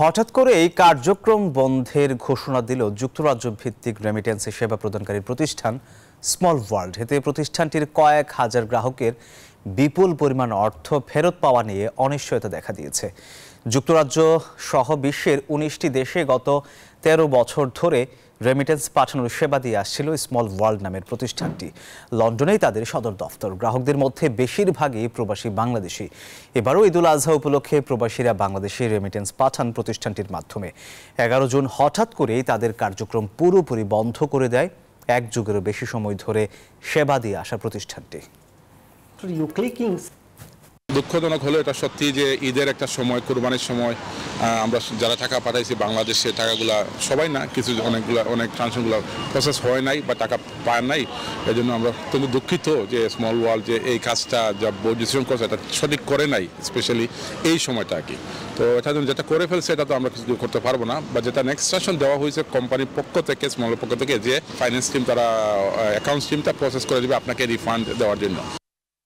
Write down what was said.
হঠাৎ করে এই কার্যক্রম বন্ধের ঘোষণা দিল যুক্তরাজ্য ভিত্তিক রেমিটেন্স সেবা প্রদানকারী প্রতিষ্ঠান স্মল ওয়ার্ল্ড। এতে প্রতিষ্ঠানটির কয়েক হাজার গ্রাহকের বিপুল পরিমাণ অর্থ ফেরত পাওয়া নিয়ে অনিশ্চয়তা দেখা দিয়েছে। যুক্তরাজ্য সহ বিশ্বের ১৯টি দেশে গত ১৩ বছর ধরে রেমিটেন্স পাঠানোর সেবা দিয়ে আসছিল স্মল ওয়ার্ল্ড নামের প্রতিষ্ঠানটি। লন্ডনেই তাদের সদর দফতর। গ্রাহকদের মধ্যে বেশিরভাগই প্রবাসী বাংলাদেশি। এবারও ঈদুল আজহা উপলক্ষে প্রবাসীরা বাংলাদেশে রেমিটেন্স পাঠান প্রতিষ্ঠানটির মাধ্যমে। ১১ জুন হঠাৎ করেই তাদের কার্যক্রম পুরোপুরি বন্ধ করে দেয় এক যুগেরও বেশি সময় ধরে সেবা দিয়ে আসা প্রতিষ্ঠানটি। দুঃখজনক হলো এটা সত্যি যে ঈদের একটা সময়, কুরবানির সময় আমরা যারা টাকা পাঠাইছি বাংলাদেশে টাকাগুলা সবাই না, কিছু অনেক ট্রানজাকশনগুলো প্রসেস হয় নাই বা টাকা পায় নাই। এই জন্য আমরা অত্যন্ত দুঃখিত যে স্মল ওয়ার্ল্ড যে এই কাজটা যা ডিসিশন করছে এটা সঠিক করে নাই, স্পেশালি এই সময়টা আর কি। তো এটা যেটা করে ফেলছে এটা তো আমরা কিছু করতে পারবো না, বা যেটা নেক্সট ইনস্ট্রাকশন দেওয়া হয়েছে কোম্পানির পক্ষ থেকে, স্মলের পক্ষ থেকে, যে ফাইন্যান্স টিম তারা অ্যাকাউন্টস টিমটা প্রসেস করে দেবে আপনাকে রিফান্ড দেওয়ার জন্য।